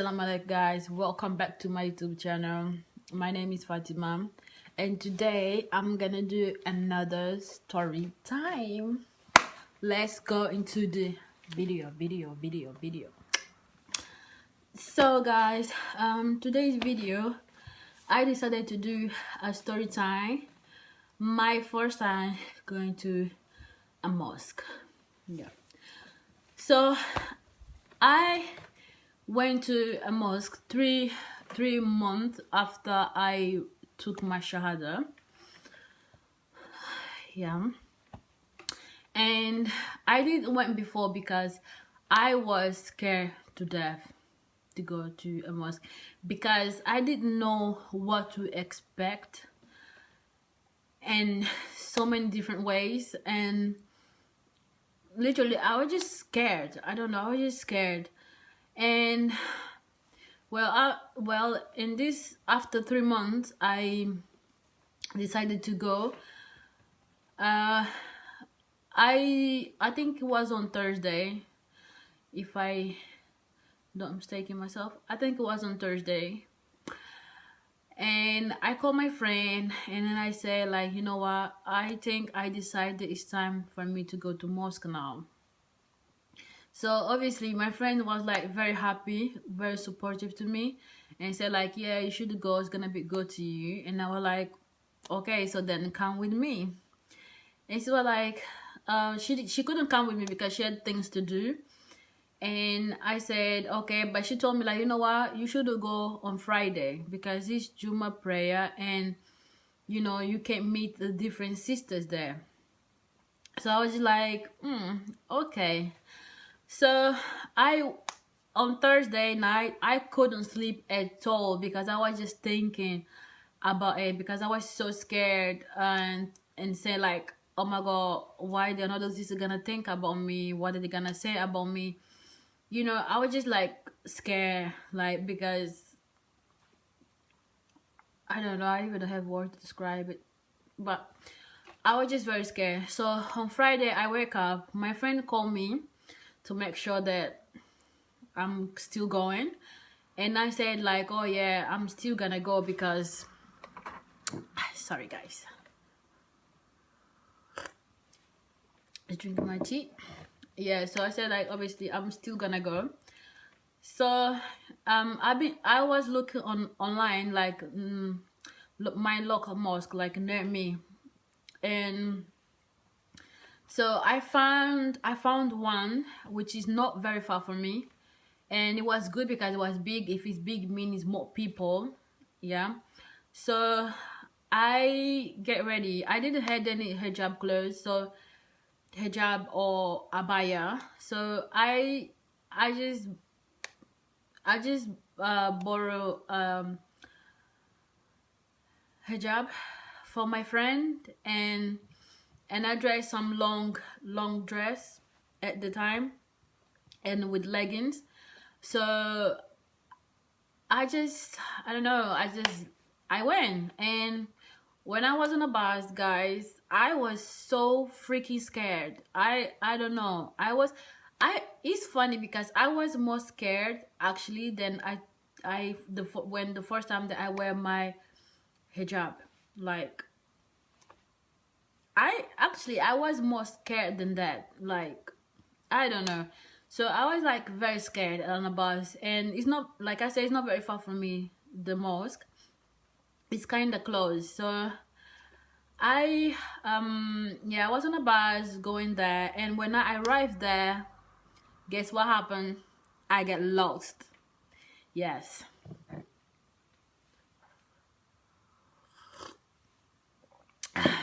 Assalamu alaikum guys, welcome back to my YouTube channel. My name is Fatima and today I'm gonna do another story time. Let's go into the video. So guys, today's video I decided to do a story time. My first time going to a mosque. Yeah. So I went to a mosque three months after I took my shahada. Yeah, and I didn't went before because I was scared to death to go to a mosque because I didn't know what to expect in so many different ways, and literally I was just scared. I don't know, I was just scared. And well, in this, after 3 months, I decided to go. I think it was on Thursday, if I don't mistaken myself. I think it was on Thursday, and I called my friend, and then I said, like, you know what? I think I decided it's time for me to go to mosque now. So obviously my friend was like very happy, very supportive to me, and said like, yeah, you should go, it's gonna be good to you. And I was like, okay, so then come with me. And she was like, she couldn't come with me because she had things to do. And I said, okay, but she told me like, you know what, you should go on Friday because it's Juma prayer, and you know you can meet the different sisters there. So I was like, okay. So I, on Thursday night, I couldn't sleep at all because I was just thinking about it, because I was so scared and say like, oh my god, why the another sister gonna think about me? What are they gonna say about me? You know, I was just like scared, like, because I don't know, I even don't have words to describe it, but I was just very scared. So on Friday I wake up, my friend called me to make sure that I'm still going, and I said like, oh yeah, I'm still gonna go because sorry guys, I drink my tea. Yeah, so I said like, obviously I'm still gonna go. So I was looking online like my local mosque like near me, and so I found one which is not very far from me, and it was good because it was big. If it's big means more people. Yeah. So I get ready. I didn't have any hijab clothes, so hijab or abaya. So I just borrow hijab for my friend, and I dress some long dress at the time, and with leggings. So I don't know, I went, and when I was on the bus, guys, I was so freaking scared. I don't know. It's funny because I was more scared actually than when the first time that I wear my hijab. Like, I was more scared than that. Like, I don't know. So I was like very scared on the bus, and it's not, like I said, it's not very far from me, the mosque. It's kind of close. So I yeah, I was on a bus going there, and when I arrived there, guess what happened? I get lost. Yes.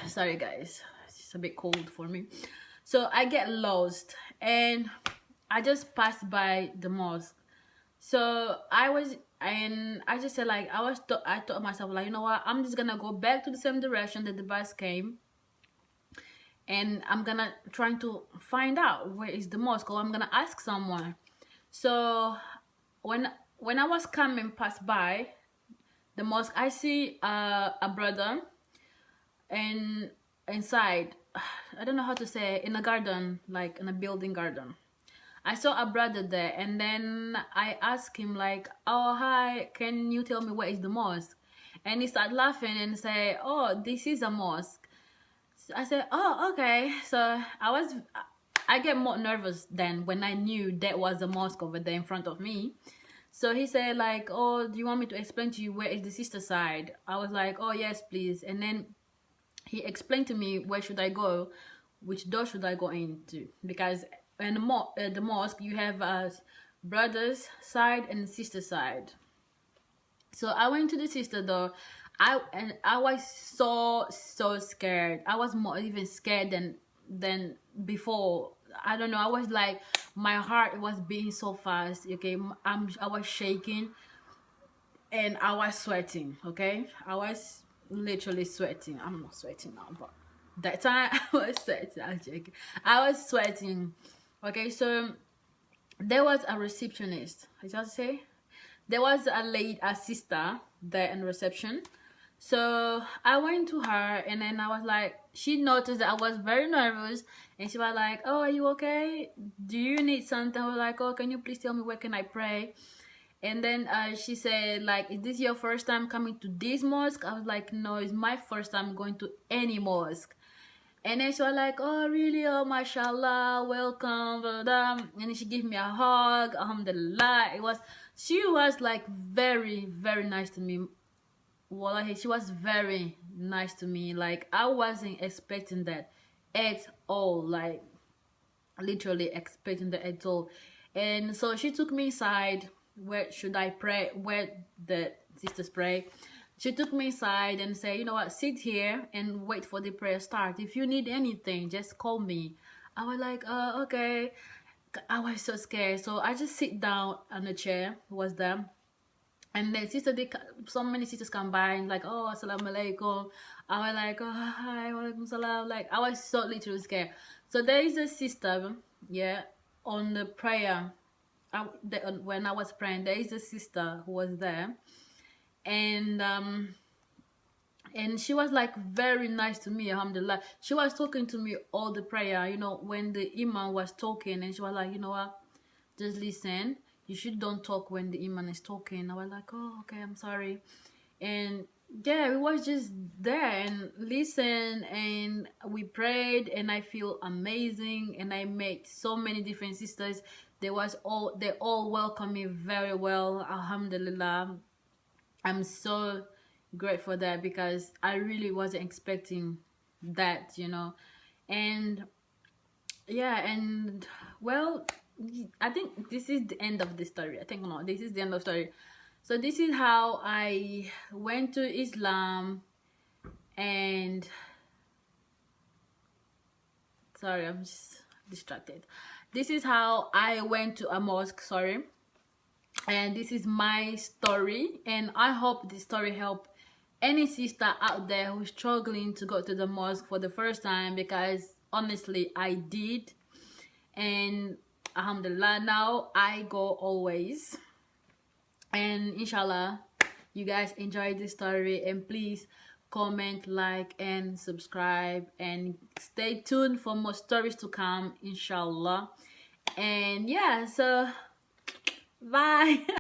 Sorry guys, it's a bit cold for me. So I get lost, and I just passed by the mosque. So I just said like, I thought myself like, you know what, I'm just gonna go back to the same direction that the bus came, and I'm gonna trying to find out where is the mosque, or I'm gonna ask someone. So when I was coming past by the mosque, I see a brother, and inside, I don't know how to say, in a garden, like in a building garden. I saw a brother there, and then I asked him like, "Oh, hi, can you tell me where is the mosque?" And he started laughing and say, "Oh, this is a mosque." So I said, "Oh, okay." So I get more nervous then when I knew that was a mosque over there in front of me. So he said like, "Oh, do you want me to explain to you where is the sister side?" I was like, "Oh yes, please." And then he explained to me where should I go, which door should I go into, because in the mosque you have a brother's side and sister side. So I went to the sister door. I was so scared. I was more even scared than before. I don't know. I was like, my heart was beating so fast. Okay, I was shaking and I was sweating. Okay, I was literally sweating. I'm not sweating now, but that time I was sweating. I'm joking. I was sweating. Okay, so there was a receptionist. I just say there was a sister there in reception. So I went to her and then I was like, she noticed that I was very nervous and she was like, "Oh, are you okay? Do you need something?" I was like, "Oh, can you please tell me where can I pray?" And then she said like, "Is this your first time coming to this mosque?" I was like, "No, it's my first time going to any mosque." And then she was like, "Oh, really? Oh, mashallah, welcome." Blah, blah, blah. And then she gave me a hug. Alhamdulillah. She was like very nice to me. Wallahi, she was very nice to me. Like, I wasn't expecting that at all. Like, literally expecting that at all. And so she took me inside. Where should I pray? Where the sisters pray? She took me inside and said, "You know what, sit here and wait for the prayer start. If you need anything, just call me." I was like, okay. I was so scared. So I just sit down on a chair, was there. And then so many sisters come by and like, "Oh, assalamu alaikum." I was like, "Oh, hi, walaikum salam." Like, I was so literally scared. So there is a sister, yeah, on the prayer. When I was praying, there is a sister who was there, and she was like very nice to me, alhamdulillah. She was talking to me all the prayer, when the imam was talking, and she was like, "You know what, just listen. You should don't talk when the imam is talking." I was like, "Oh, okay, I'm sorry." And yeah, we was just there and listen, and we prayed, and I feel amazing, and I met so many different sisters. They all welcomed me very well, alhamdulillah. I'm so grateful for that because I really wasn't expecting that. And yeah, and well, I think this is the end of the story. I think no, this is the end of the story. So this is how I went to Islam, and sorry, I'm just distracted. This is how I went to a mosque, sorry. And this is my story, and I hope this story helped any sister out there who's struggling to go to the mosque for the first time, because honestly I did. And alhamdulillah, now I go always. And inshallah you guys enjoyed this story, and please comment, like, and subscribe, and stay tuned for more stories to come, inshallah. And yeah, so bye.